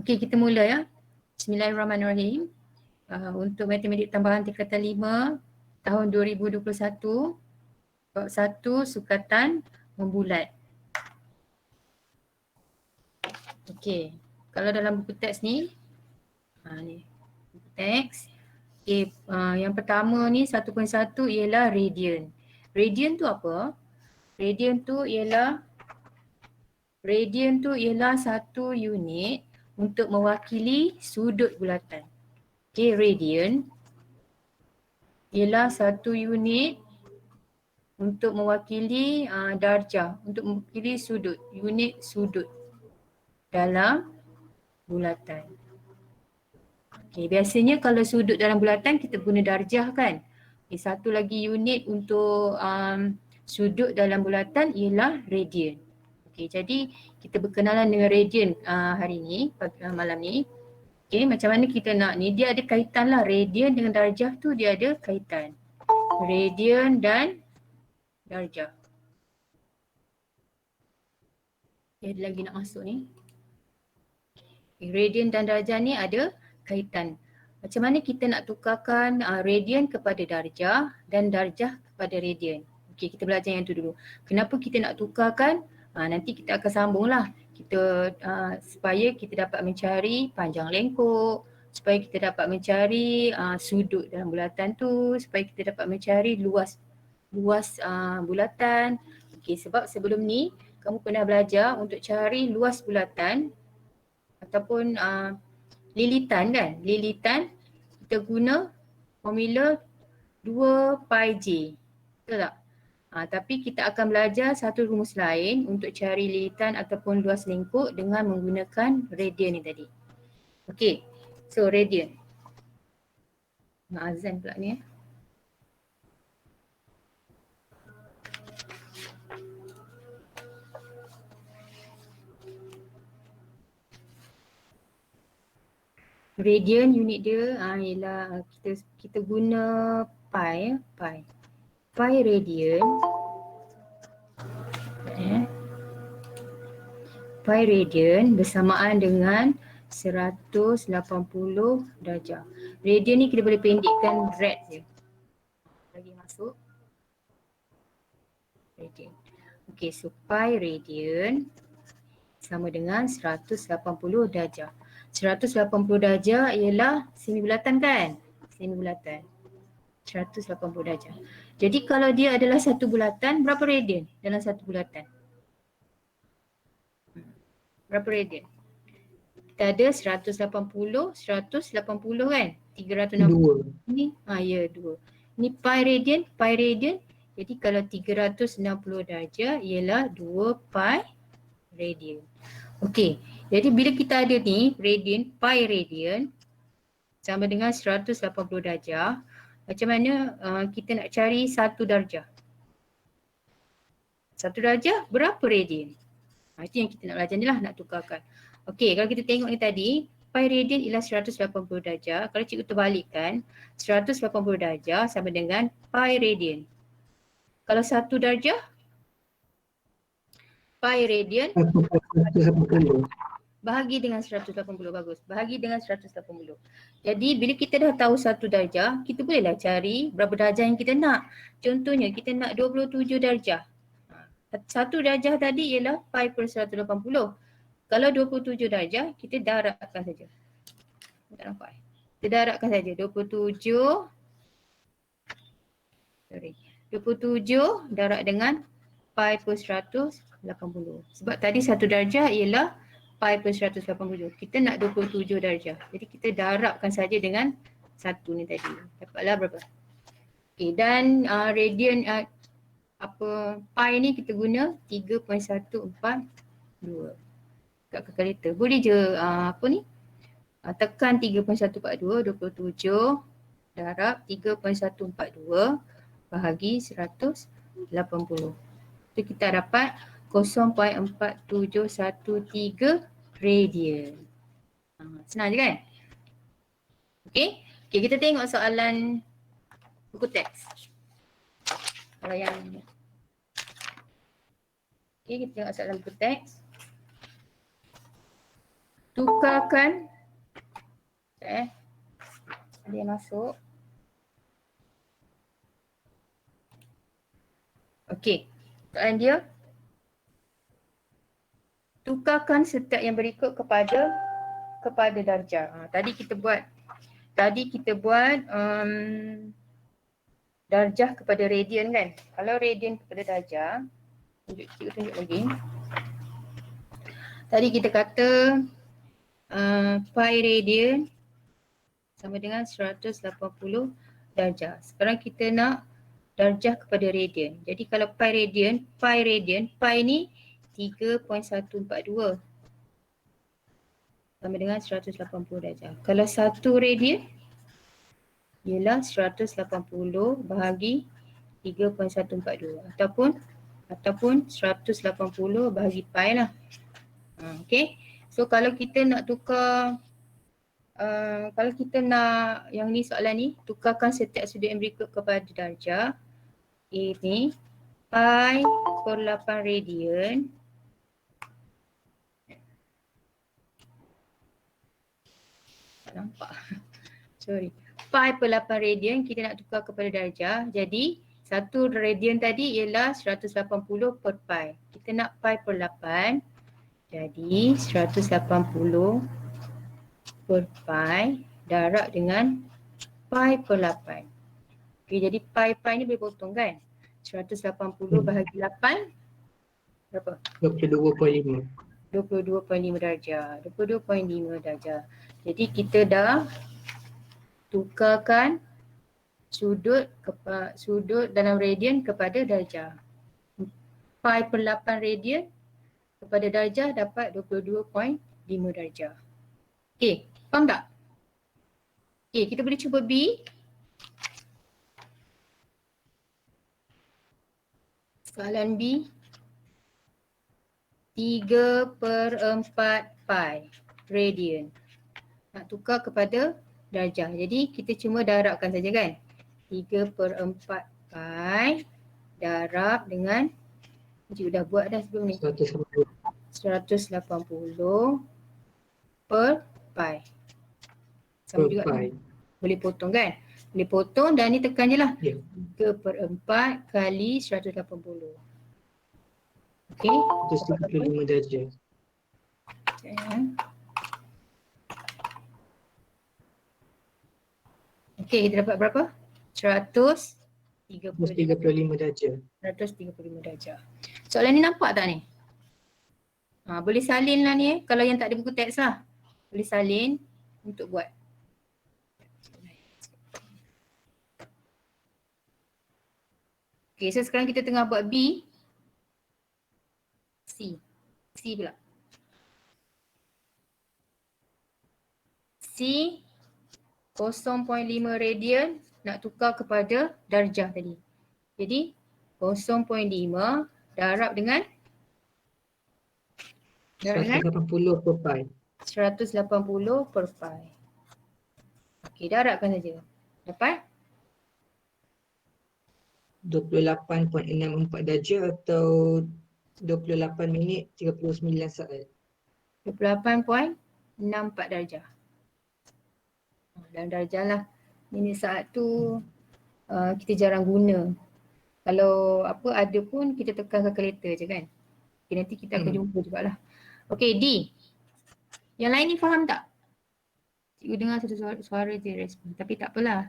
Okey, kita mula ya. Bismillahirrahmanirrahim. Untuk matematik tambahan tingkatan 5 tahun 2021, bab 1 sukatan membulat. Okey, kalau dalam buku teks ni, ni buku teks. Okey, yang pertama ni 1.1 ialah radian. Radian tu apa? Radian tu ialah satu unit untuk mewakili sudut bulatan. Okey, radian ialah satu unit untuk mewakili darjah, untuk mewakili sudut, unit sudut dalam bulatan. Okay, biasanya kalau sudut dalam bulatan kita guna darjah kan. Okay, satu lagi unit untuk sudut dalam bulatan ialah radian. Okay, jadi kita berkenalan dengan radian hari ni, malam ni. Okay, macam mana kita nak ni, dia ada kaitan lah, radian dengan darjah tu dia ada kaitan. Radian dan darjah. Okay, ada lagi nak masuk ni. Okay, radian dan darjah ni ada kaitan. Macam mana kita nak tukarkan radian kepada darjah dan darjah kepada radian. Okey, kita belajar yang tu dulu. Kenapa kita nak tukarkan? Nanti kita akan sambung lah. Kita supaya kita dapat mencari panjang lengkuk, supaya kita dapat mencari sudut dalam bulatan tu, supaya kita dapat mencari luas bulatan. Okey, sebab sebelum ni kamu pernah belajar untuk cari luas bulatan ataupun lilitan kan. Lilitan kita guna formula 2 pi j. Betul tak? Tapi kita akan belajar satu rumus lain untuk cari lilitan ataupun luas lengkuk dengan menggunakan radian ni tadi. Okey. So radian. Nak azan pula ni Radian unit dia ialah kita guna pi radian. Pi radian bersamaan dengan 180 darjah. Radian ni kita boleh pendekkan rad je. Lagi masuk. Radian. Okey, so pi radian sama dengan 180 darjah. 180 darjah ialah semi bulatan kan? Semi bulatan. 180 darjah. Jadi kalau dia adalah satu bulatan, berapa radian dalam satu bulatan? Berapa radian? Kita ada 180 kan? 360. Ni ya 2. Ni pi radian. Jadi kalau 360 darjah ialah 2 pi radian. Okey, jadi bila kita ada ni radian, pi radian sama dengan 180 darjah, macam mana kita nak cari satu darjah? Satu darjah berapa radian? Itu yang kita nak belajar ni lah, nak tukarkan. Okey, kalau kita tengok ni tadi, pi radian ialah 180 darjah. Kalau cikgu terbalikkan, 180 darjah sama dengan pi radian. Kalau satu darjah, pi radian bahagi dengan 180, bagus. Bahagi dengan 180. Jadi bila kita dah tahu satu darjah, kita bolehlah cari berapa darjah yang kita nak. Contohnya kita nak 27 darjah. Satu darjah tadi ialah pi per 180. Kalau 27 darjah, kita darabkan saja. Tak nampak. Kita darabkan saja 27 darab dengan pi per 180. Sebab tadi satu darjah ialah pi per 180. Kita nak 27 darjah. Jadi kita darabkan saja dengan satu ni tadi. Dapatlah berapa? Okey, dan radian pi ni kita guna 3.142 kat kalkulator. Boleh je tekan 3.142, 27 darab 3.142 bahagi 180. Tu kita dapat 0.4713 radian. Senang je kan? Okey, kita tengok soalan buku teks. Kalau yang kita tengok soalan buku teks. To tukarkan, ada yang masuk. Okey, soalan dia, tukarkan setiap yang berikut kepada darjah. Tadi kita buat darjah kepada radian kan. Kalau radian kepada darjah, tunjuk lagi. Tadi kita kata pi radian sama dengan 180 darjah. Sekarang kita nak darjah kepada radian. Jadi kalau pi radian, pi ni 3.142 sama dengan 180 darjah. Kalau 1 radian ialah 180 bahagi 3.142 ataupun 180 bahagi pi lah. Okay. So kalau kita nak tukar, kalau kita nak yang ni soalan ni, tukarkan setiap sudut yang berikut kepada darjah. Ini pi per 8 radian tak nampak sorry, pi per 8 radian kita nak tukar kepada darjah. Jadi 1 radian tadi ialah 180 per pi. Kita nak pi per 8, jadi 180 per pi darab dengan pi per 8. Okay, jadi pi ni boleh potong kan? 180 bahagi 8 berapa? 22.5. 22.5 darjah. 22.5 darjah. Jadi kita dah tukarkan sudut dalam radian kepada darjah. Pi per 8 radian kepada darjah dapat 22.5 darjah. Okey, faham tak? Okey, kita boleh cuba B. Soalan B. 3/4 pi radian. Nak tukar kepada darjah. Jadi kita cuma darabkan saja kan. 3/4 pi darab dengan, Encik dah buat dah sebelum ni. 180 per pi. Sama juga pi. Boleh potong kan? Boleh potong dan ni tekan je lah. Ya. 3/4 kali 180. Okey. 135 darjah. Okey, kita dapat berapa? 135 darjah. 135 darjah. Soalan ni nampak tak ni? Boleh salin lah ni kalau yang tak ada buku teks lah. Boleh salin untuk buat. Okay, so sekarang kita tengah buat B. C pula. C 0.5 radian nak tukar kepada darjah tadi. Jadi 0.5 darab dengan 180 per pi. 180 per pi. Okey, darabkan saja. Dapat? 28.64 darjah atau 28 minit 39 saat. 28.64 darjah. Dalam darjah lah. Minit saat tu kita jarang guna. Kalau apa ada pun kita tekan calculator je kan. Okay, nanti kita akan jumpa jugalah. Okay, D. Yang lain ni faham tak? Cikgu dengar satu suara je respon. Tapi tak apalah.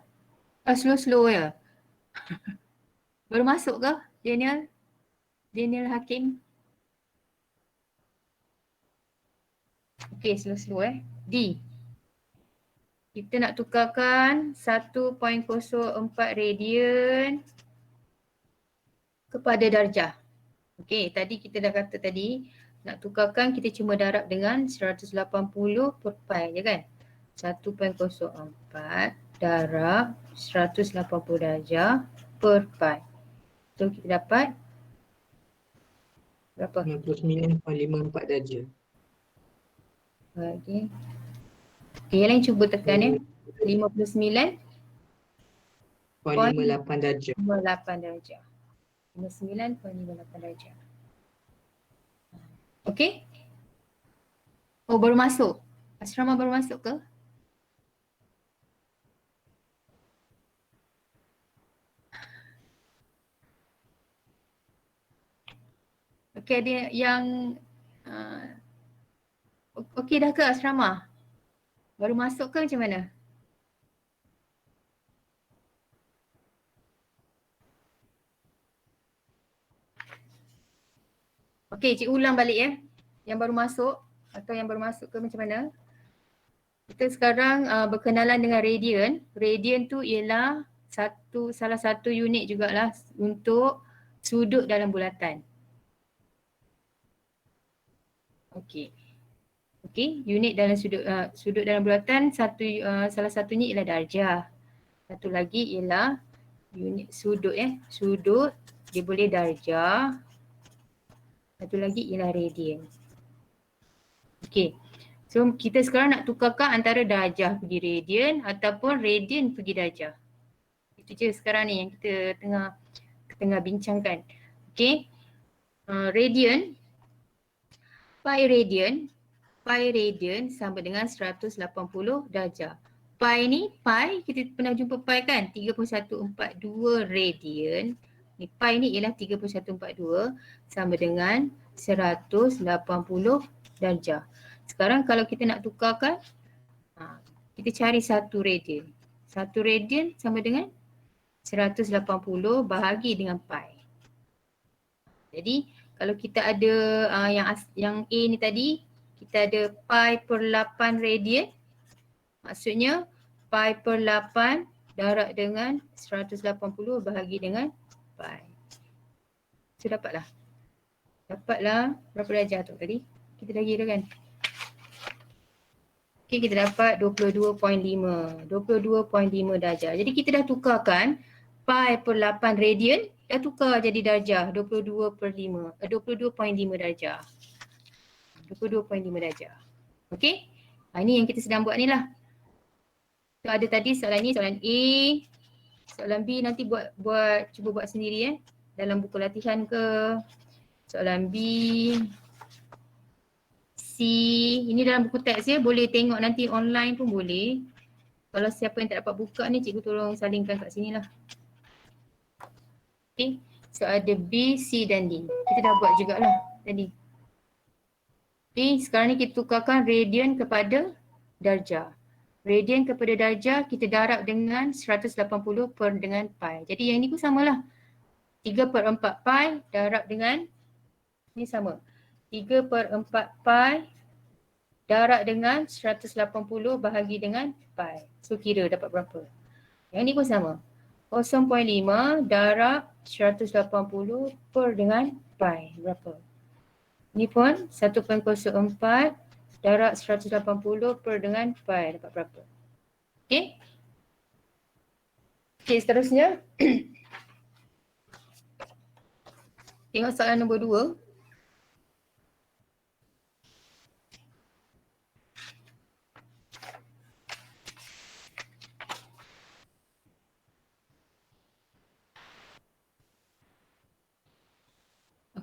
Slow-slow ya. Baru masuk ke Daniel Hakim? Okay, slow-slow D. Kita nak tukarkan 1.04 radian kepada darjah. Okay, tadi kita dah kata tadi nak tukarkan kita cuma darab dengan 180 per pi je kan. 1.04 darab 180 darjah per pi. So kita dapat berapa? 99.54 darjah. Okay. Okay, yang lain cuba tekan ya. 59.58 darjah. 58 darjah. 59.58 darjah. Okay? Oh, baru masuk. Asrama baru masuk ke? Okey, ada yang uh, okey dah ke asrama? Baru masuk ke macam mana? Okey, cikgu ulang balik ya. Yang baru masuk atau yang baru masuk ke macam mana? Kita sekarang berkenalan dengan radian. Radian tu ialah salah satu unit jugalah untuk sudut dalam bulatan. Okey. Okey, unit dalam sudut dalam bulatan salah satunya ialah darjah. Satu lagi ialah unit sudut Sudut dia boleh darjah. Satu lagi ialah radian. Okey. So kita sekarang nak tukarkan antara darjah pergi radian ataupun radian pergi darjah. Itu je sekarang ni yang kita tengah bincangkan. Okey. Radian, pi radian sama dengan 180 darjah. Pi kita pernah jumpa pi kan? 3142 radian. Pi ni ialah 3142 sama dengan 180 darjah. Sekarang kalau kita nak tukarkan, kita cari 1 radian. 1 radian sama dengan 180 bahagi dengan pi. Jadi kalau kita ada yang A ni tadi, kita ada pi per 8 radian. Maksudnya pi per 8 darab dengan 180 bahagi dengan pi. So dapatlah berapa darjah tu tadi? Kita dah kira kan? Okay, kita dapat 22.5 darjah. Jadi kita dah tukarkan pi per 8 radian, dah tukar jadi darjah 22.5 darjah. 22.5 darjah. Okay, ini yang kita sedang buat ni lah. So ada tadi soalan ni, soalan A, soalan B nanti cuba buat sendiri dalam buku latihan ke. Soalan B, C, ini dalam buku teks boleh tengok nanti online pun boleh. Kalau siapa yang tak dapat buka ni, cikgu tolong salingkan kat sini lah. Okay, so ada B, C dan D. Kita dah buat jugalah tadi. Okay, sekarang ni kita tukarkan radian kepada darjah. Radian kepada darjah kita darab dengan 180 per dengan pi. Jadi yang ni pun samalah. 3/4 pi darab dengan, ni sama. 3/4 pi darab dengan 180 bahagi dengan pi. So kira dapat berapa. Yang ni pun sama. 0.5 darab 180 per dengan pi. Berapa? Ni pun 1.04 darab 180 per dengan pi. Dapat berapa? Okay. Okay, seterusnya. Tengok soalan nombor 2.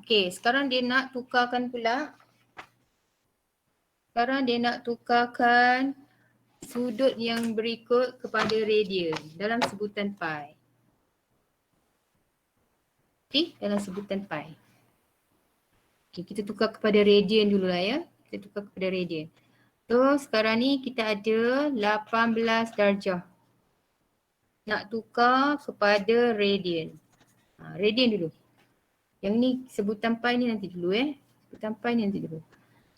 Okay, sekarang dia nak tukarkan pula. Sekarang dia nak tukarkan sudut yang berikut kepada radian dalam sebutan pi. Okay, dalam sebutan pi. Okay, kita tukar kepada radian dulu lah ya. Kita tukar kepada radian. So sekarang ni kita ada 18 darjah. Nak tukar kepada radian. Radian dulu. Yang ni sebutan pi ni nanti dulu Sebutan pi ni nanti dulu.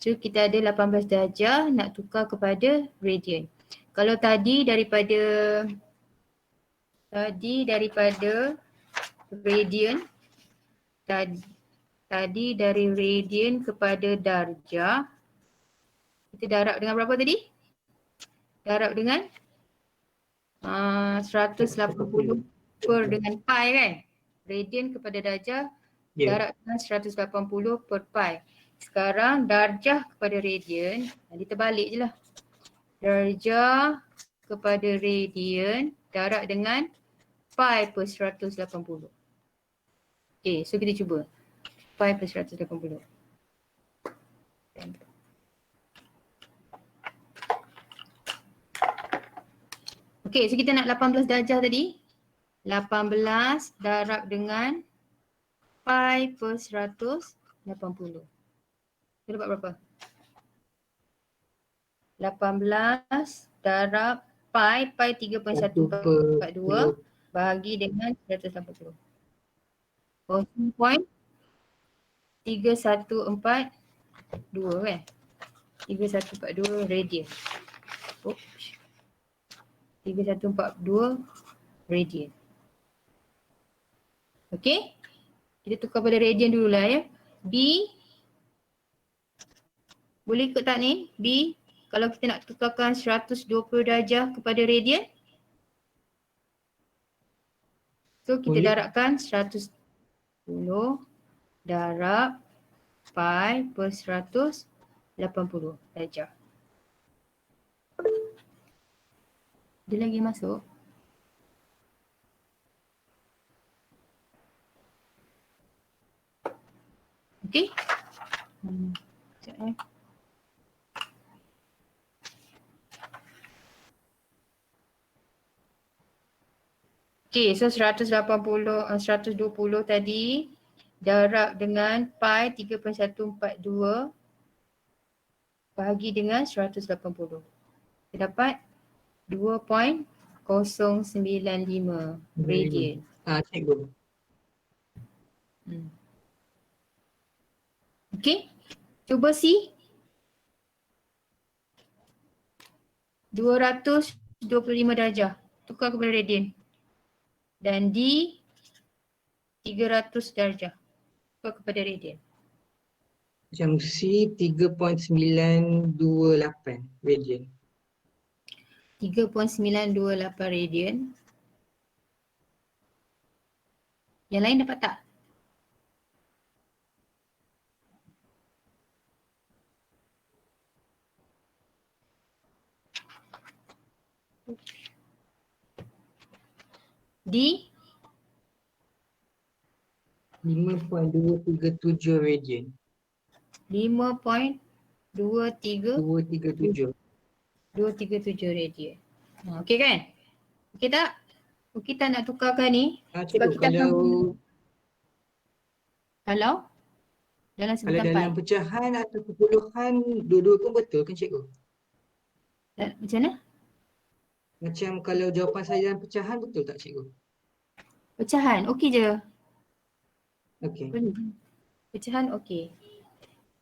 So kita ada 18 darjah nak tukar kepada radian. Kalau tadi daripada radian, tadi dari radian kepada darjah, kita darab dengan berapa tadi? Darab dengan 180 per dengan pi kan? Radian kepada darjah darab dengan 180 per pi. Sekarang darjah kepada radian, nanti terbalik je lah. Darjah kepada radian darab dengan pi per 180. Okay, so kita cuba. Pi per 180. Okey, so kita nak 18 darjah tadi. 18 darab dengan pi per 180. Kita dapat berapa? 18 darab pi 1 per 3.142 bahagi dengan 180. 0.3142 kan? 3142 radian. Oops. 3142 radian. Okey? Kita tukar pada radian dululah ya. B boleh ikut tak ni? B kalau kita nak tukarkan 120 darjah kepada radian. So kita Boleh. darabkan 110 darab pi per 180 darjah. Dia lagi masuk. Okey. Sekejap eh. Okey, so 120 tadi darab dengan pi 3.142 bahagi dengan 180. Kita dapat 2.095 radian. Cikgu. Okey, cuba C. 225 darjah. Tukar kepada radian. Dan D 300 darjah. Tukar kepada radian. Macam C 3.928 radian. 3.928 radian. Yang lain dapat tak? D 5.237 radian. 5.237 237. radian. Okey kan? Okey tak? Okey tak nak tukarkan ni? Cikgu, Kalau dalam kalau sebutan dalam pi. pecahan atau perpuluhan dua-dua pun betul kan cikgu? Macam mana? Macam kalau jawapan saya dalam pecahan betul tak cikgu? Pecahan okey je. Okey. Boleh. Pecahan okey.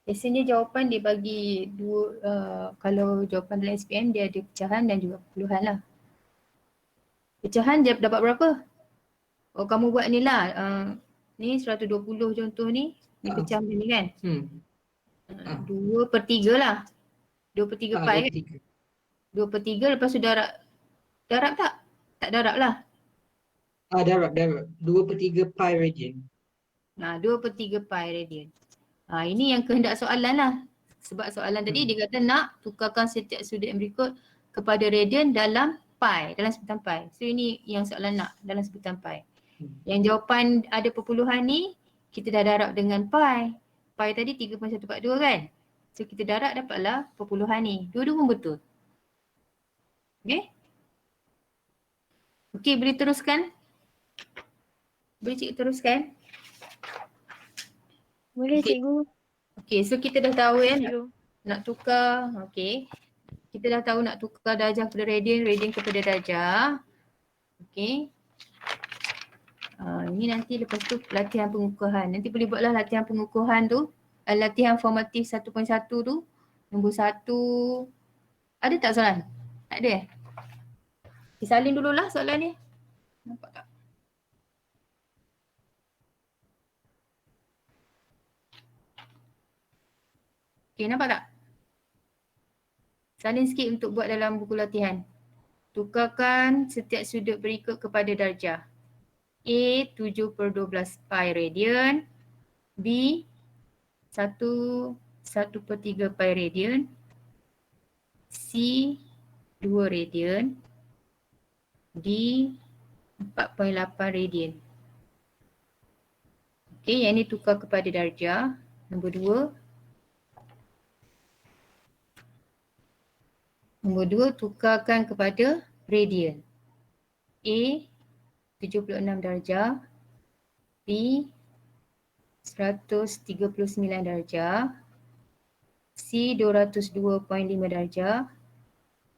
Biasanya jawapan dia bagi dua, kalau jawapan dalam SPM dia ada pecahan dan juga perpuluhan lah. Pecahan dia dapat berapa? Oh kamu buat ni lah, ni 120 contoh ni pecah macam ni kan? 2/3 lah. 2/3 pi kan? 2/3 lepas tu darab. Darab tak? Tak darab lah. Darab. 2/3 pi radian. 2/3 pi radian. Ini yang kehendak soalan lah. Sebab soalan tadi dia kata nak tukarkan setiap sudut yang berikut kepada radian dalam pi, dalam sebutan pi. So ini yang soalan nak dalam sebutan pi. Yang jawapan ada perpuluhan ni kita dah darab dengan pi. Pi tadi 3.142 kan? So kita darab dapatlah perpuluhan ni. Dua-dua pun betul. Okay? Okay, boleh teruskan? Boleh cikgu teruskan? Boleh cikgu. Okay, so kita dah tahu ya nak tukar. Okay. Kita dah tahu nak tukar darjah kepada radian, radian kepada darjah. Okay. Ini nanti lepas tu latihan pengukuhan. Nanti boleh buatlah latihan pengukuhan tu. Latihan formatif 1.1 tu. Nombor 1. Ada tak soalan? Tak ada eh? Okay, salin dululah soalan ni. Nampak tak? Okay, nampak tak? Salin sikit untuk buat dalam buku latihan. Tukarkan setiap sudut berikut kepada darjah. A 7/12 pi radian. B 1/3 pi radian. C 2 radian. D 4.8 radian. Okey, yang ni tukar kepada darjah. Nombor 2. Nombor 2 tukarkan kepada radian. A 76 darjah, B 139 darjah, C 202.5 darjah,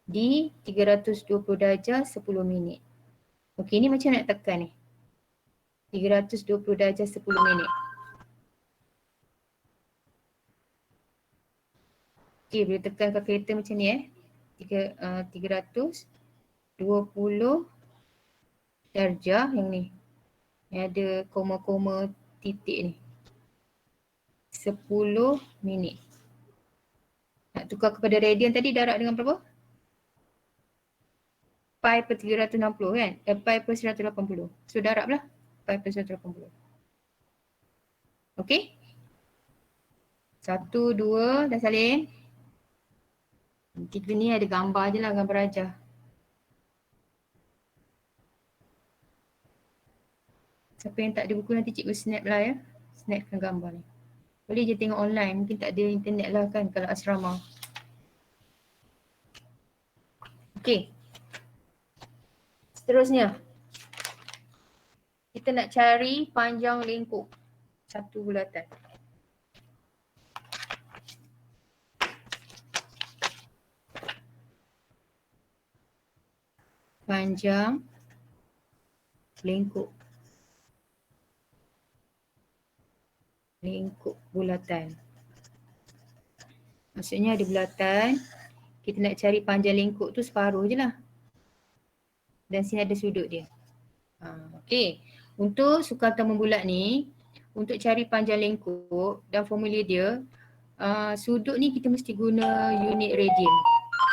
D 320 darjah 10 minit. Okey, ni macam nak tekan ni. 320 darjah 10 minit. Okey, boleh tekan kalkulator macam ni 320 darjah yang ni. Yang ada koma-koma titik ni. 10 minit. Nak tukar kepada radian tadi darab dengan berapa? Pi per 360 kan? Pi per 180. So darab lah pi per 180. Okey? 1, 2, dah salin. Kita ni ada gambar je lah, gambar rajah. Siapa yang tak ada buku nanti cikgu snap lah ya. Snapkan gambar ni. Boleh je tengok online, mungkin tak ada internet lah kan kalau asrama. Okey. Seterusnya. Kita nak cari panjang lengkuk satu bulatan. Panjang lengkuk. Lengkuk bulatan. Maksudnya ada bulatan, kita nak cari panjang lengkuk tu separuh je lah. Dan sini ada sudut dia. Okey. Untuk sukatan membulat ni, untuk cari panjang lengkuk dan formula dia, sudut ni kita mesti guna unit radian.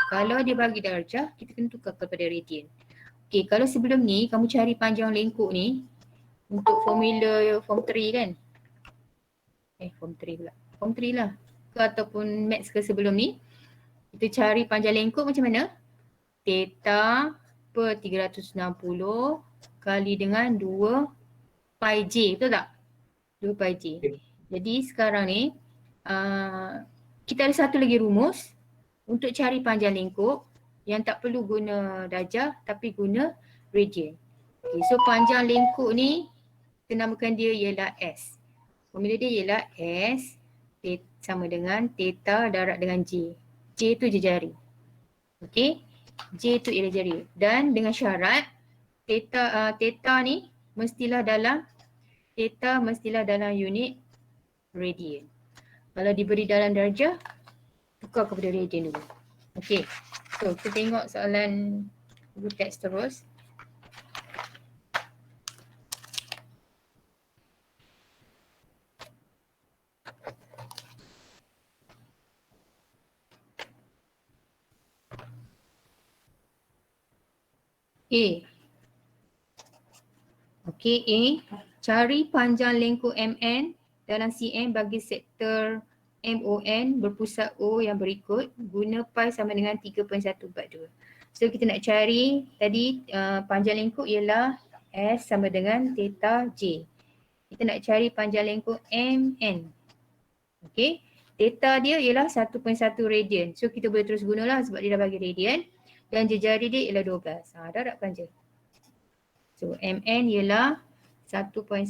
Kalau dia bagi darjah, kita kena tukar kepada radian. Okey, kalau sebelum ni kamu cari panjang lengkuk ni untuk formula form 3 kan? Form 3 pula. Form 3 lah. Ke ataupun maths ke sebelum ni, kita cari panjang lengkuk macam mana? Theta per 360 kali dengan 2 pi j, betul tak? 2 pi j. Jadi sekarang ni kita ada satu lagi rumus untuk cari panjang lengkuk yang tak perlu guna darjah tapi guna radian. Okay, so panjang lengkuk ni kita namakan dia ialah S. Formula dia ialah S sama dengan theta darab dengan J. J tu jari. Okey. J tu ialah jari. Dan dengan syarat theta ni mestilah dalam unit radian. Kalau diberi dalam darjah, tukar kepada radian dulu. Okey. So kita tengok soalan buku teks terus. A. Okey, A. Cari panjang lengkuk MN dalam CM bagi sektor MON berpusat O yang berikut. Guna pi sama dengan 3.142. So kita nak cari tadi panjang lengkuk ialah S sama dengan theta J. Kita nak cari panjang lengkuk MN. Okey. Theta dia ialah 1.1 radian. So kita boleh terus gunalah sebab dia dah bagi radian. Dan jari dia ialah 12. Darabkan je. So MN ialah 1.1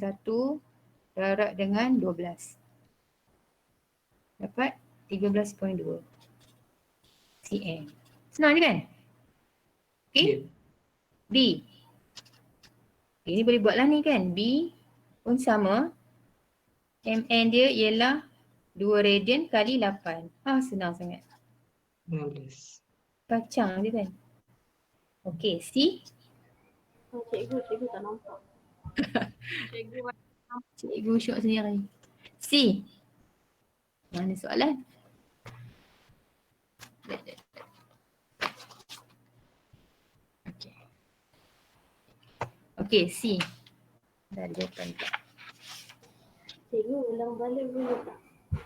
darab dengan 12. Dapat 13.2 cm. Senang je kan? Okay. Yeah. B. Ini boleh buatlah ni kan. B pun sama. MN dia ialah 2 radian kali 8. Senang sangat. 16. Kacang je kan. Okay, C. Cikgu tak nampak. Cikgu syok sendiri. C. Mana soalan? Okay. Okay, C. Dah ada jawapan tak? Cikgu ulang balik boleh tak?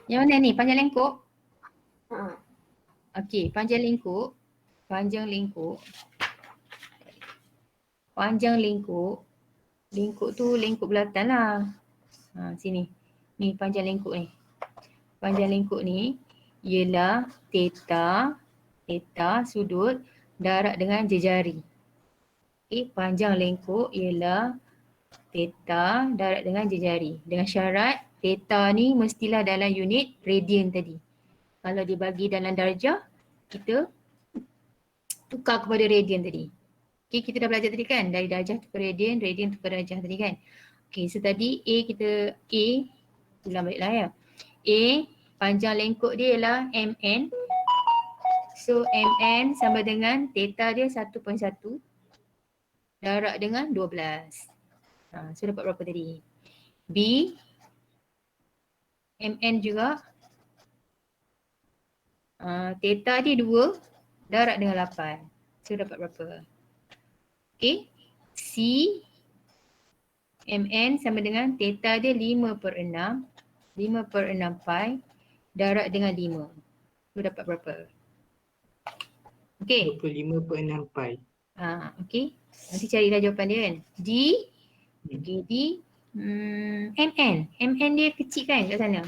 Yang mana ni? Panjang lengkuk? Ha. Okey, panjang lengkuk. Panjang lengkuk. Lengkuk tu lengkuk bulatan lah. Sini. Ni panjang lengkuk ni. Panjang lengkuk ni ialah theta sudut darab dengan jejari. Panjang lengkuk ialah theta darab dengan jejari. Dengan syarat theta ni mestilah dalam unit radian tadi. Kalau dibagi dalam darjah, kita tukar kepada radian tadi. Okay, kita dah belajar tadi kan, dari darjah tukar radian, radian tukar darjah tadi kan. Okay, so tadi A, ulang baliklah ya. A, panjang lengkuk dia ialah MN. So MN sama dengan theta dia 1.1 darab dengan 12. So dapat berapa tadi? B, MN juga. Theta dia 2 darab dengan 8. So dapat berapa? Okay. C, MN sama dengan theta dia 5/6. 5/6 pi darab dengan 5. So dapat berapa? Okay. 25.6 pi. Okay. Nanti carilah jawapan dia kan. D, okay, D, MN. MN dia kecil kan kat sana.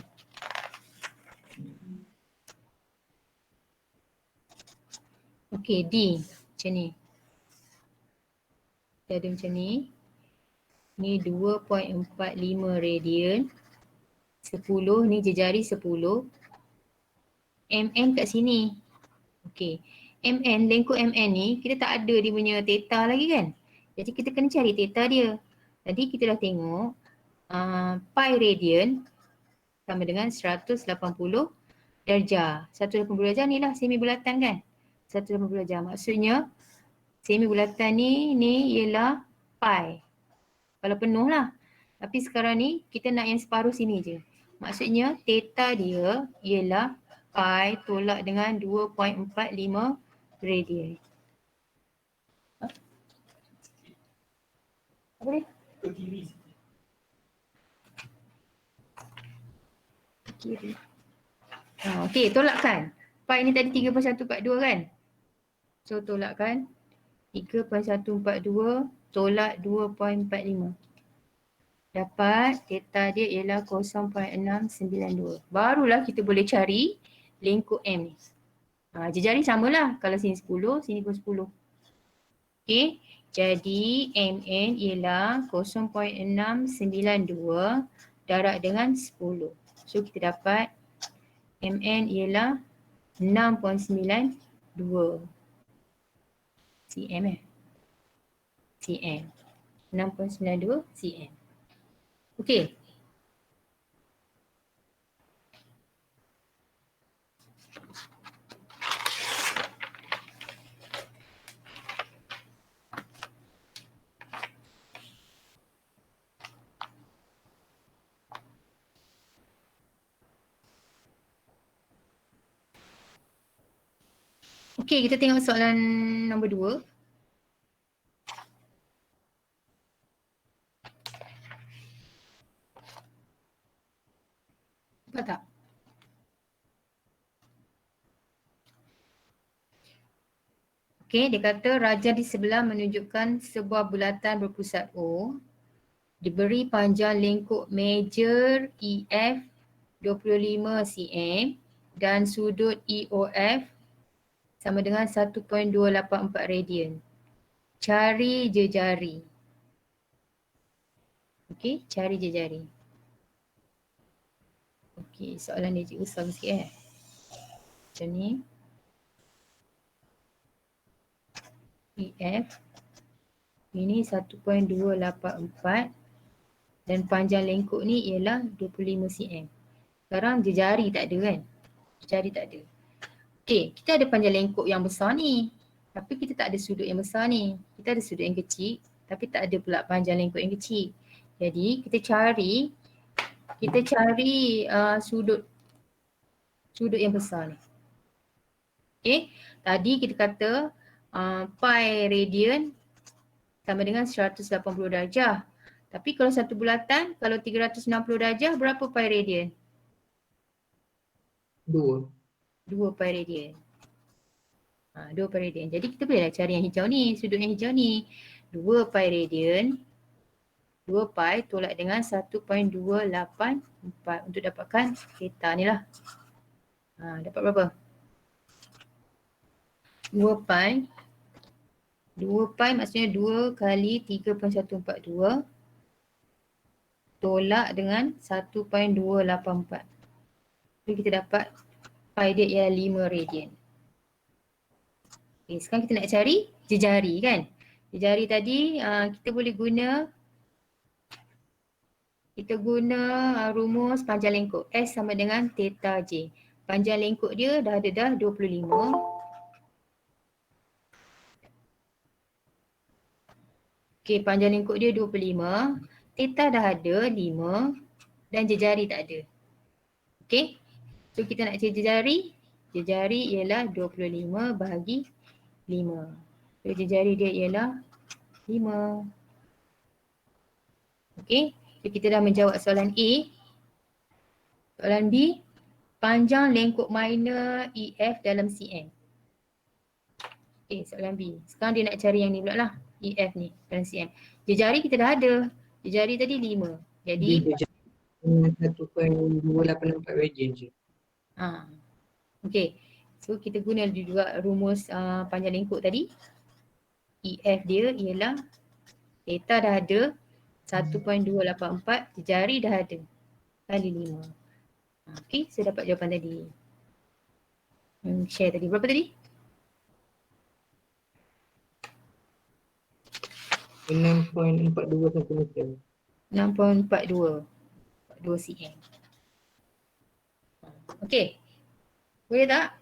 Okay, D macam ni. Dia ada macam ni. Ni 2.45 radian. 10 ni jejari 10. MN kat sini. Okay. MN, lengkuk MN ni kita tak ada dia punya theta lagi kan. Jadi kita kena cari theta dia. Tadi kita dah tengok pi radian sama dengan 180 darjah. 180 darjah ni lah semi bulatan kan. 180 darjah. Maksudnya semi bulatan ni ialah pi. Kalau penuh lah. Tapi sekarang ni kita nak yang separuh sini je. Maksudnya theta dia ialah pi tolak dengan 2.45 radian. Apa dia? Kiri. Okey, tolakkan. Pi ni tadi 3.142 kan? So tolakkan 3.142 tolak 2.45. Dapat theta dia ialah 0.692. Barulah kita boleh cari lengkuk M ni. Jejari samalah. Kalau sini 10, sini pun 10. Okey. Jadi MN ialah 0.692 darab dengan 10. So kita dapat MN ialah 6.92 cm cm 6.92 cm. Okey. Okey, kita tengok soalan nombor 2. Nampak tak? Okey, dia kata rajah di sebelah menunjukkan sebuah bulatan berpusat O diberi panjang lengkuk major EF 25 cm dan sudut EOF sama dengan 1.284 radian. Cari jejari. Okey, cari jejari. Okey, soalan dia usah sikit macam ni. EF ini 1.284 dan panjang lengkuk ni ialah 25 cm. Sekarang jejari tak ada kan? Jejari tak ada. Okey, kita ada panjang lengkuk yang besar ni. Tapi kita tak ada sudut yang besar ni. Kita ada sudut yang kecil tapi tak ada pula panjang lengkuk yang kecil. Jadi kita cari sudut yang besar ni. Okey, tadi kita kata pi radian sama dengan 180 darjah. Tapi kalau satu bulatan, kalau 360 darjah berapa pi radian? 2. 2 pi radian. 2 pi radian. Jadi kita bolehlah cari yang hijau ni, sudut yang hijau ni. 2 pi radian. 2 pi tolak dengan 1.284 untuk dapatkan theta ni lah. Dapat berapa? 2 pi 2 pi maksudnya 2 kali 3.142 tolak dengan 1.284. Jadi kita dapat pi dia ialah 5 radian. Okay, sekarang kita nak cari jejari kan. Jejari tadi kita boleh guna rumus panjang lengkuk S sama dengan theta J. Panjang lengkuk dia dah ada dah 25. Okey, panjang lengkuk dia 25. Theta dah ada 5 dan jejari tak ada. Okey. So kita nak cari jejari. Jejari ialah 25 bahagi 5. So jejari dia ialah 5. Okey. So kita dah menjawab soalan A. Soalan B. Panjang lengkuk minor EF dalam cm. Okey, soalan B. Sekarang dia nak cari yang ni pula lah. EF ni dalam cm. Jejari kita dah ada. Jejari tadi 5. Jadi Dia 1.284 radian je. okey. So kita guna juga rumus panjang lengkuk tadi. EF dia ialah theta dah ada 1.284, jejari dah ada kali 5. Okey, saya dapat jawapan tadi. Share tadi. Berapa tadi? 6.42 cm. 6.42 cm. Okey. Boleh tak?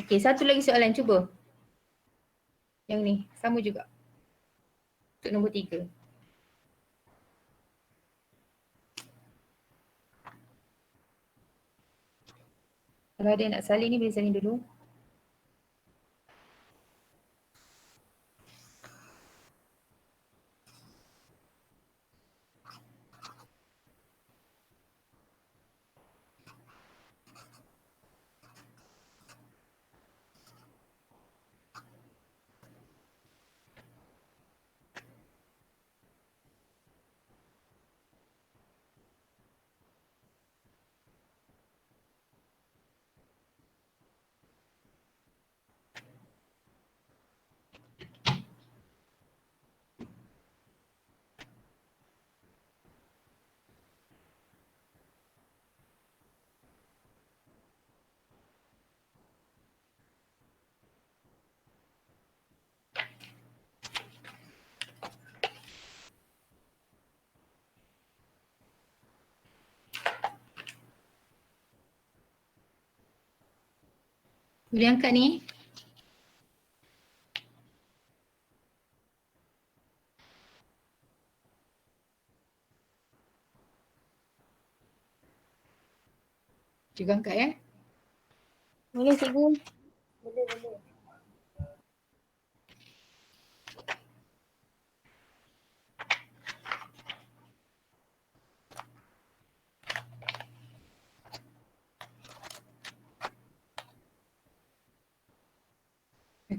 Okey, satu lagi soalan, cuba. Yang ni, sama juga. Untuk nombor 3. Kalau ada yang nak salin ni, boleh salin dulu. Boleh angkat ni. Juga angkat ya. Boleh cikgu? Boleh.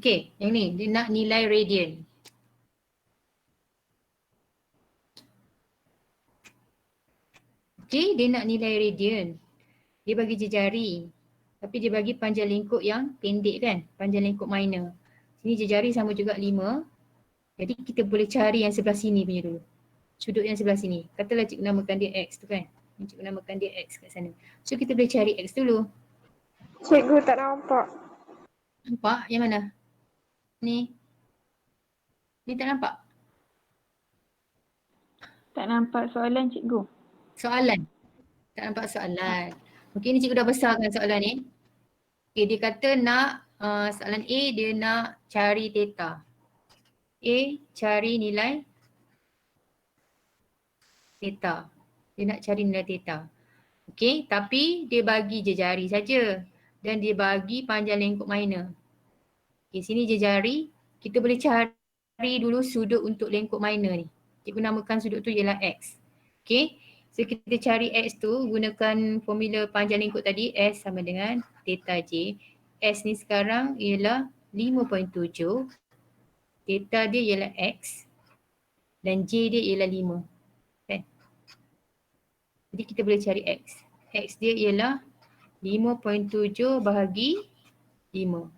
Okey, yang ni dia nak nilai radian. Okey, dia nak nilai radian. Dia bagi jejari. Tapi dia bagi panjang lengkuk yang pendek kan, panjang lengkuk minor. Sini jejari sama juga 5. Jadi kita boleh cari yang sebelah sini punya dulu. Sudut yang sebelah sini. Katalah cikgu namakan dia X tu kan. Cikgu namakan dia X kat sana. So kita boleh cari X dulu. Cikgu tak nampak. Nampak? Yang mana? Ni. Ni tak nampak? Tak nampak soalan cikgu. Soalan. Tak nampak soalan. Okey, ni cikgu dah besarkan soalan ni. Okey, dia kata nak soalan A dia nak cari theta. A cari nilai theta. Dia nak cari nilai theta. Okey, tapi dia bagi jejari saja dan dia bagi panjang lengkuk minor. Okey, sini jejari. Kita boleh cari dulu sudut untuk lengkuk minor ni. Cikgu namakan sudut tu ialah X. Okey, so kita cari X tu gunakan formula panjang lengkuk tadi, S sama dengan theta J. S ni sekarang ialah 5.7. Theta dia ialah X. dan J dia ialah 5. Kan? Jadi kita boleh cari X. X dia ialah 5.7 bahagi 5.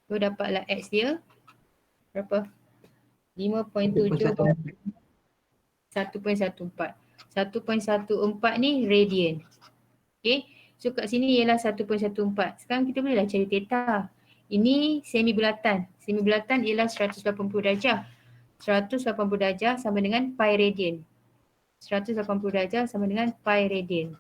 So dapatlah X dia berapa? 5.7 bahagi 1.14. 1.14 ni radian. Okay. So kat sini ialah 1.14. Sekarang kita bolehlah cari theta. Ini semi bulatan. Semi bulatan ialah 180 darjah. 180 darjah sama dengan pi radian. 180 darjah sama dengan pi radian.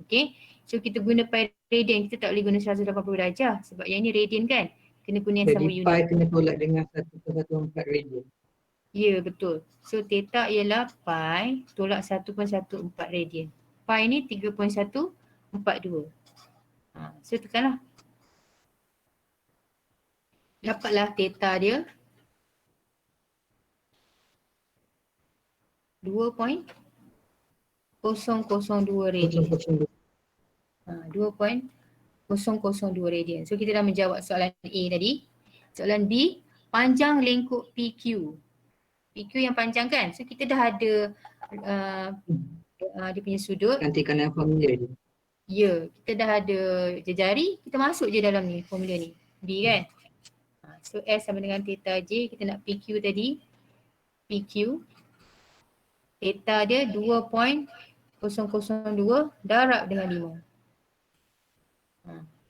Okay. So kita guna pi radian. Kita tak boleh guna 180 darjah. Sebab yang ni radian kan. Kena guna yang sama Jadi unit. pi kena tolak dengan 1.14 radian. Ya, betul. So theta ialah pi tolak 1.14 radian. Pi ni 3.142. So tekanlah. Dapatlah theta dia 2.002 radian. 0.02. 2.002 radian. So kita dah menjawab soalan A tadi. Soalan B, panjang lengkuk PQ. PQ yang panjang kan? So kita dah ada dia punya sudut. Cantikan yang formula dia. Ya, kita dah ada jejari, kita masuk je dalam ni formula ni. B kan? So S sama dengan theta J, kita nak PQ tadi. PQ. Theta dia 2.002 darab dengan 5.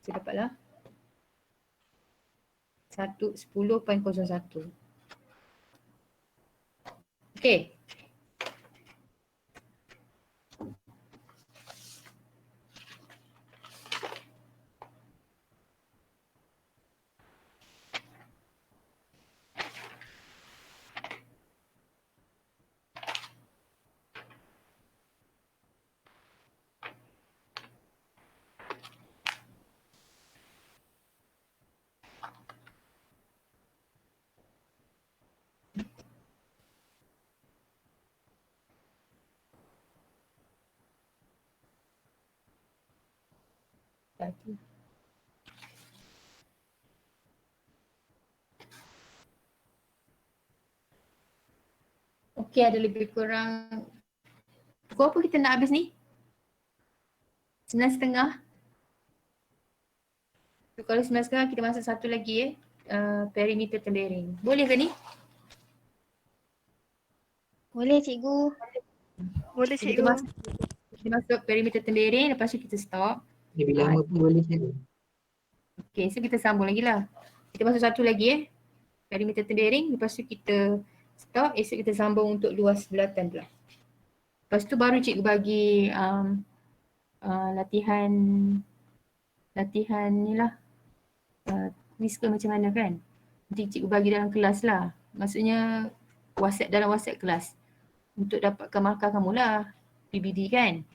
So dapatlah 10.01. Okay. Satu. Okey, ada lebih kurang. Pukul apa kita nak habis ni? 9.30. So, kalau 9.30 kita masuk satu lagi perimeter tembering. Boleh ke ni? Boleh cikgu. Boleh Kita masuk perimeter tembering, lepas tu kita stop. Lebih lama pun boleh cikgu. Okey, so kita sambung lagi lah. Kita masuk satu lagi perimeter tembering, lepas tu kita stop, esok kita sambung untuk luas bulatan pula. Lepas tu baru cikgu bagi latihan ni lah. Quiz ke macam mana kan. Nanti cikgu bagi dalam kelas lah. Maksudnya dalam WhatsApp kelas. Untuk dapatkan markah kamu lah. PBD kan.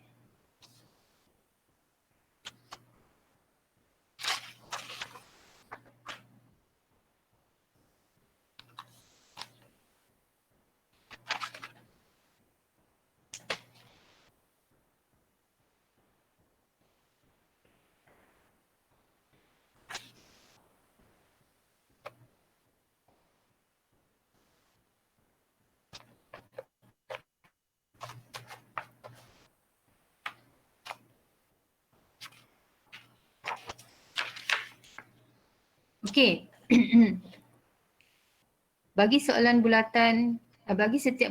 Okey. Bagi setiap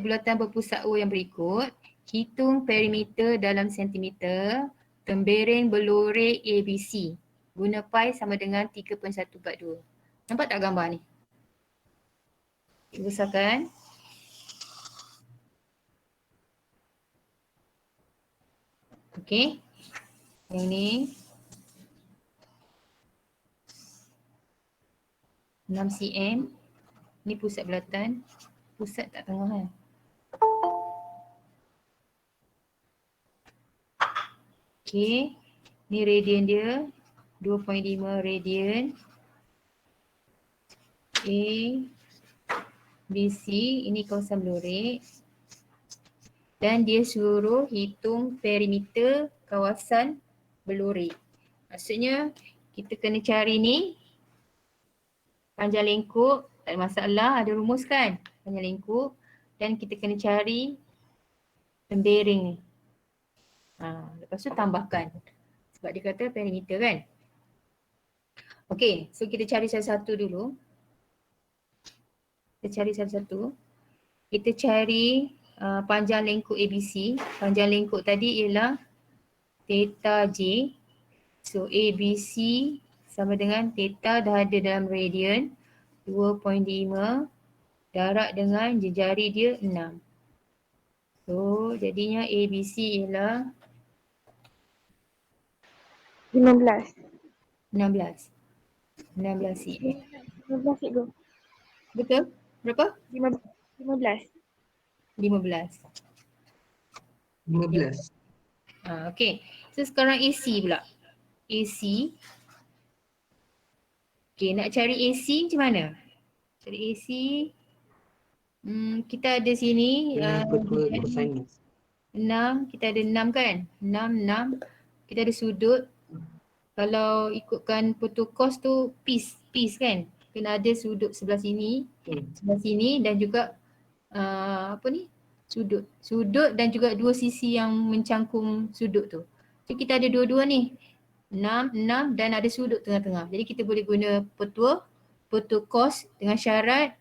bulatan berpusat O yang berikut, hitung perimeter dalam sentimeter tembering beloreh ABC. Guna pi sama dengan 3.142. Nampak tak gambar ni? Cikgu besarkan. Okey. Yang ni 6 cm. Ni pusat bulatan. Pusat tak tengah kan. Okey. Ni radian dia. 2.5 radian. A, B, C. Ini kawasan beloreh. Dan dia suruh hitung perimeter kawasan beloreh. Maksudnya kita kena cari ni panjang lengkuk, tak ada masalah, ada rumus kan? Panjang lengkuk dan kita kena cari bearing ni. Lepas tu tambahkan. Sebab dia kata perimeter kan. Okay, so kita cari satu-satu dulu. Kita cari satu-satu. Kita cari panjang lengkuk ABC. Panjang lengkuk tadi ialah theta J. So ABC sama dengan theta dah ada dalam radian 2.5 darab dengan jejari dia 6. So jadinya ABC ialah 15. 16. 16 cm. 15 cikgu. Betul? Berapa? 15. 15. 15. Okay. So sekarang AC pula. AC. Okay, nak cari AC macam mana? Cari AC. Kita ada sini. Dengan petua kosinus. 6. Kita ada 6 kan? 6. Kita ada sudut. Kalau ikutkan petua cos tu piece kan? Kena ada sudut sebelah sini. Sebelah sini dan juga sudut. Sudut dan juga dua sisi yang mencangkum sudut tu. So kita ada dua-dua ni. 6 dan ada sudut tengah-tengah. Jadi kita boleh guna petua cos dengan syarat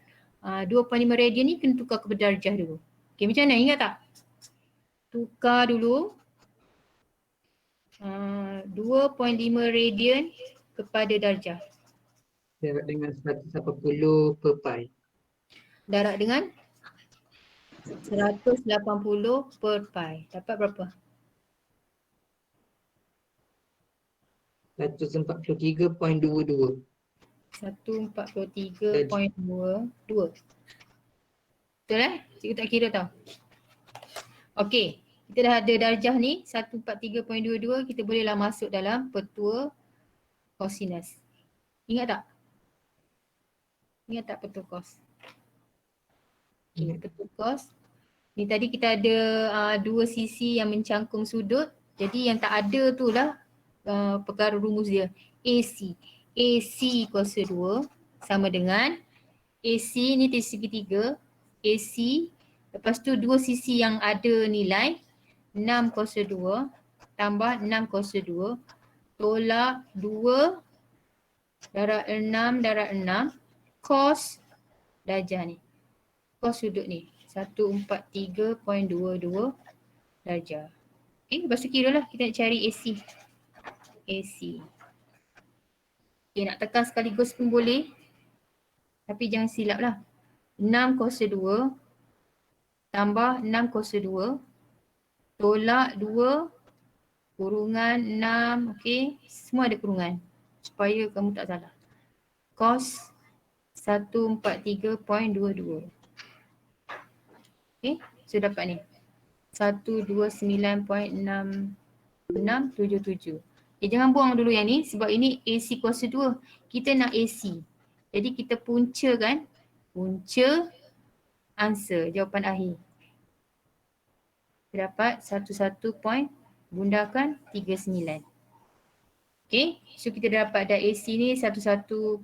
2.5 radian ni kena tukar ke darjah dulu. Okay, macam mana? Ingat tak? Tukar dulu 2.5 radian kepada darjah. Darab dengan 180 per pi. Darab dengan 180 per pi. Dapat berapa? 143.22. 143.22. Betul Cikgu tak kira tau. Okey, kita dah ada darjah ni 143.22, kita bolehlah masuk dalam petua kosinus. Ingat tak? Ingat tak petua kos? Okey, petua kos. Ni tadi kita ada dua sisi yang mencangkum sudut. Jadi yang tak ada tu lah perkara rumus dia. AC. AC kuasa 2 sama dengan AC ni segitiga. AC lepas tu dua sisi yang ada nilai 6 kuasa 2 tambah 6 kuasa 2 tolak 2 darab 6 darab 6 cos darjah ni. Cos sudut ni 143.22 darjah. Okay, lepas tu kira lah kita nak cari AC. AC. Okay, nak tekan sekaligus pun boleh. Tapi jangan silap lah. 6 kuasa 2 tambah 6 kuasa 2 tolak 2 kurungan 6. Okay, semua ada kurungan supaya kamu tak salah. Cos 143.22. Okay, so dapat ni 129.6677. Jangan buang dulu yang ni sebab ini AC kuasa 2. Kita nak AC. Jadi kita puncakan, punca answer, jawapan akhir. Kita dapat 11 point, gundakan 39. Okay, so kita dapat dah AC ni 11.39,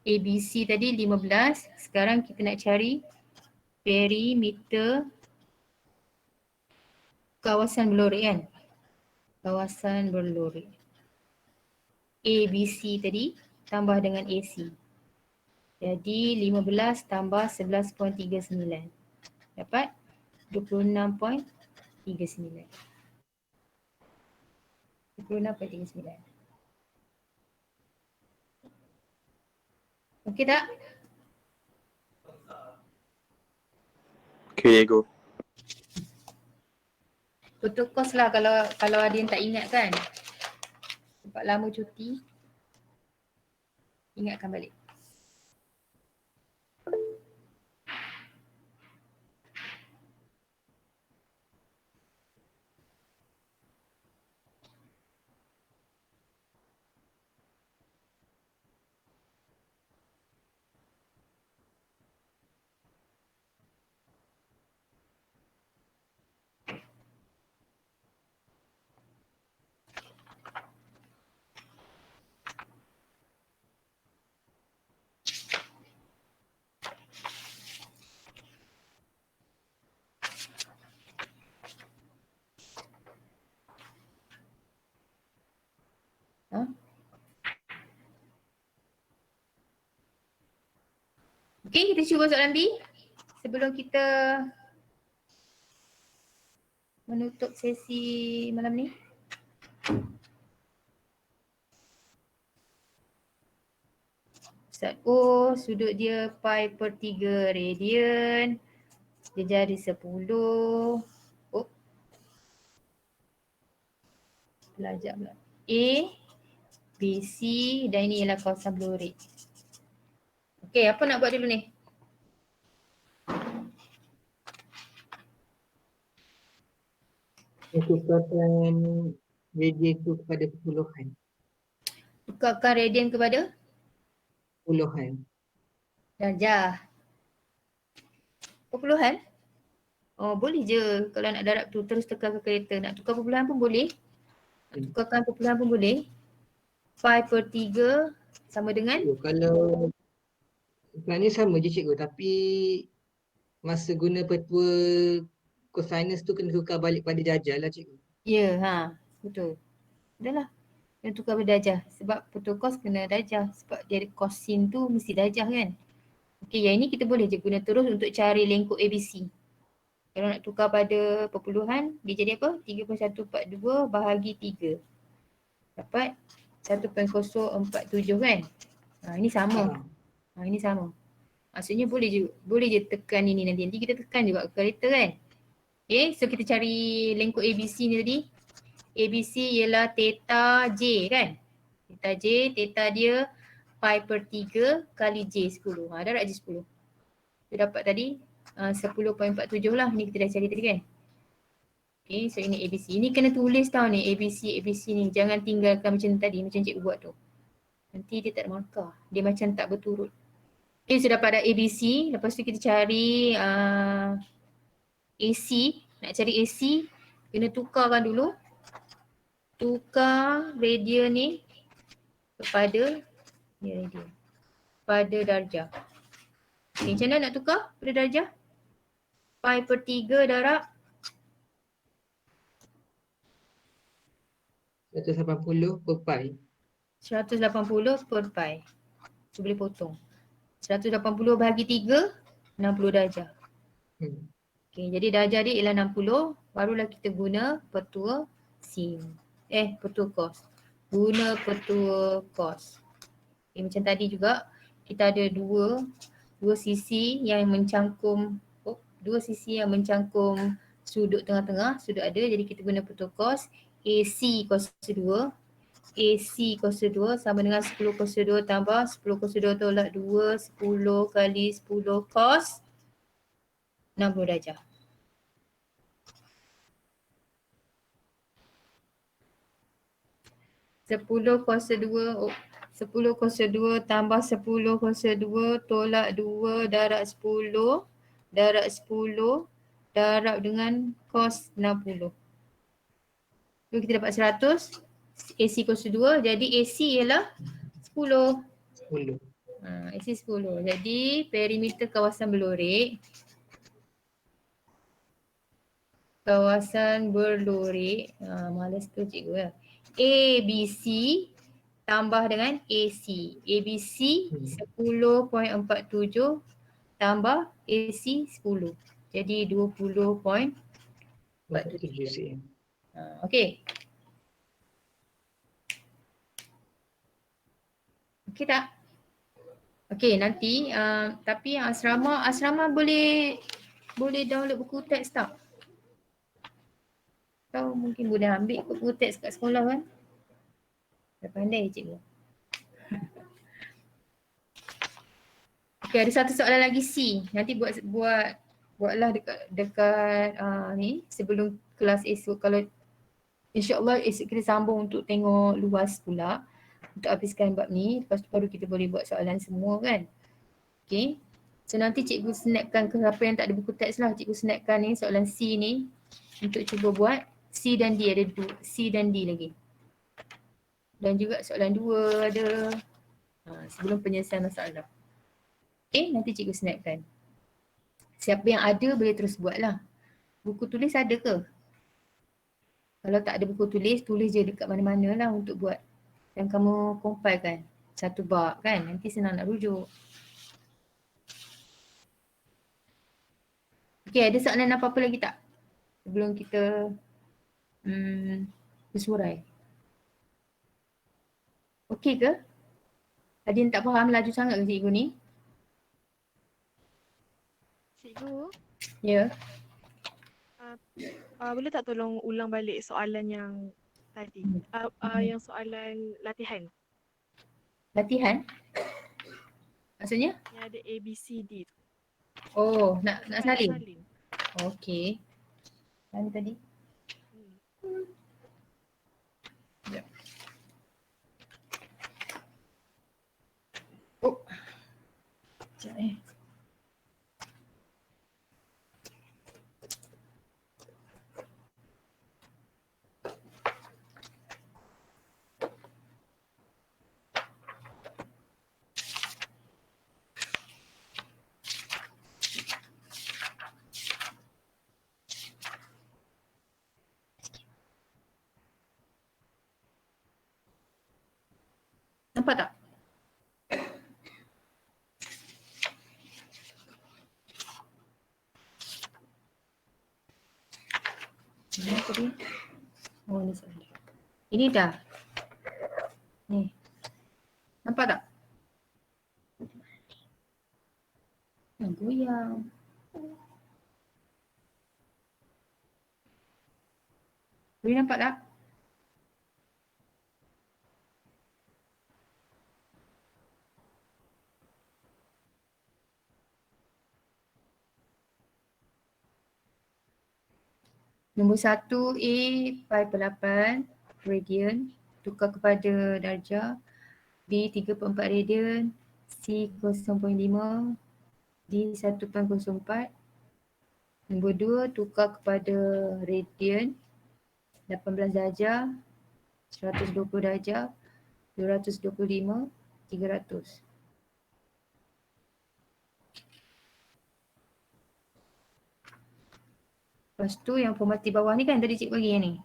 ABC tadi 15. Sekarang kita nak cari perimeter kawasan berlorek kan? Kawasan berlorek. ABC tadi tambah dengan AC. Jadi 15 tambah 11.39. Dapat 26.39. 26.39. Okey tak? Okay, cikgu. Betul kos lah kalau ada yang tak ingat kan. Sebab lama cuti. Ingatkan balik. Okey, kita cuba soalan B sebelum kita menutup sesi malam ni. Ustaz O, sudut dia pi per 3 radian. Dia jadi 10. Oh, belajar pula. A, B, C dan ini ialah kawasan blue ray. Okey, apa nak buat dulu ni? Tukarkan radian tu kepada puluhan. Tukarkan radian kepada Puluhan. darjah. Perpuluhan? Oh, boleh je kalau nak darab tu terus tekan ke kereta. Nak tukar perpuluhan pun boleh. Nak tukarkan perpuluhan pun boleh. Pi per 3 sama dengan? Kalau sebenarnya sama je cikgu, tapi masa guna petua cosinus tu kena tukar balik pada darjah lah cikgu. Ya, betul. Adalah. Kena tukar pada darjah. Sebab petua cos kena darjah. Sebab dia ada cosin tu mesti darjah kan. Okey, yang ini kita boleh je guna terus untuk cari lengkuk ABC. Kalau nak tukar pada perpuluhan, dia jadi apa? 3.142 bahagi 3. Dapat 1.047 kan? Ini sama. Ini sama. Maksudnya boleh je tekan ini nanti. Nanti kita tekan juga ke kereta kan? Okay, so kita cari lengkuk ABC ni tadi. ABC ialah theta J kan? Theta J, theta dia pi per 3 kali J 10. Darab J 10. Kita dapat tadi 10.47 lah. Ni kita dah cari tadi kan? Okay, so ini ABC. Ini kena tulis tau ni ABC ni. Jangan tinggalkan macam tadi, macam cikgu buat tu. Nanti dia tak ada markah. Dia macam tak berturut. Okay, so dapat ada ABC. Lepas tu kita cari AC. Nak cari AC, kena tukarkan dulu. Tukar radian ni kepada radian. Pada darjah. Okay, macam mana nak tukar pada darjah? Pi per 3 darab 180 per pi. 180 per pi. So boleh potong. 180 bahagi 3, 60 darjah. Okay, jadi darjah dia ialah 60. Barulah kita guna petua sin. Petua cos. Guna petua cos. Okay, macam tadi juga kita ada dua sisi yang mencangkum sudut tengah-tengah. Sudut ada, jadi kita guna petua cos. AC cos 2. AC cos 2 sama dengan 10 cos 2 tambah 10 cos 2 tolak 2, 10 kali 10 cos 60 darjah. Sepuluh cos 2 tambah 10 cos 2 tolak 2 darab 10 darab dengan cos 60. So kita dapat 100 AC cos 2, jadi AC ialah 10. 10. AC 10. Jadi perimeter kawasan berlorek malas tu cikgu lah. ABC tambah dengan AC. ABC 10.47 tambah AC 10. Jadi 20.47 cm. Okey. Okey tak? Okey, nanti tapi yang asrama boleh download buku teks tak? Atau mungkin boleh ambil buku teks kat sekolah kan? Dah pandai cikgu. Okey, ada satu soalan lagi C. Nanti buatlah dekat ni sebelum kelas esok. Kalau insya-Allah esok kita sambung untuk tengok luas pula untuk habiskan bab ni. Lepas tu baru kita boleh buat soalan semua kan. Okey. So nanti cikgu snapkan ke siapa yang tak ada buku teks lah. Cikgu snapkan ni soalan C ni untuk cuba buat. C dan D ada C dan D lagi. Dan juga soalan 2 ada sebelum penyelesaian masalah. Okay, nanti cikgu snapkan. Siapa yang ada boleh terus buat lah. Buku tulis ada ke? Kalau tak ada buku tulis je dekat mana-mana lah untuk buat. Dan kamu compile kan satu bab kan, nanti senang nak rujuk. Okay, ada soalan apa-apa lagi tak? Sebelum kita bersurai. Okey ke? Ada yang tak faham laju sangat ke cikgu ni? Cikgu, Ya. boleh tak tolong ulang balik soalan yang tadi? Yang soalan latihan Latihan? Maksudnya? yang ada A, B, C, D tu. Oh, nak Bukan, salin? salin. Okey. Mana tadi? Hmm. Sekejap. Oh. Sekejap Nampak tak? Mana tadi? Oh, ni soalan. Ini dah. Ni. Nampak tak? Goyang. Boleh nampak tak? Nombor 1 A pi per 8 radian tukar kepada darjah, B 3/4 radian, C 0.5, D 1.04. Nombor 2 tukar kepada radian 18 darjah, 120 darjah, 225, 300. Lepas tu yang formati bawah ni kan tadi cikgu bagi yang ni.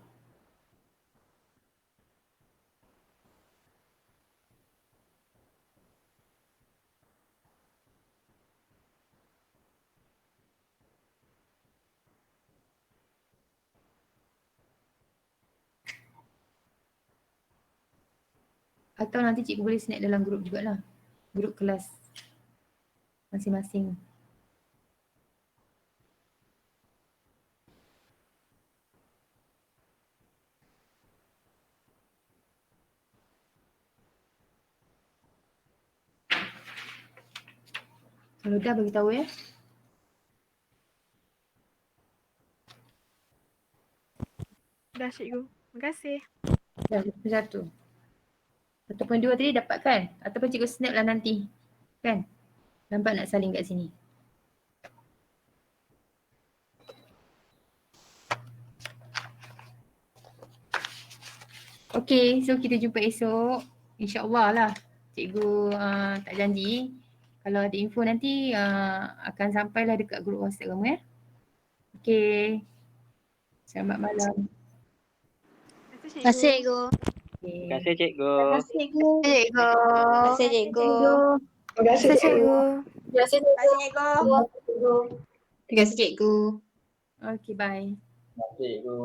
Atau nanti cikgu boleh snap dalam grup jugalah. Grup kelas masing-masing. Kalau dah bagi tahu ya. Dah cikgu. Terima kasih. Dah 1. 1.2 tadi dapat kan? Ataupun cikgu snap lah nanti. Kan? Nampak nak salin kat sini. Okay, so kita jumpa esok. InsyaAllah lah. Cikgu tak janji. Kalau ada info nanti akan sampailah dekat grup WhatsApp kamu ya. Okay. Selamat malam. Terima Terima kasih, Cikgu. Okay. Terima kasih cikgu. Terima kasih, Cikgu. Cikgu. Terima kasih, Cikgu. Terima kasih, Cikgu. Terima kasih, Cikgu. Terima kasih, Cikgu. Okay, bye. Terima kasih cikgu.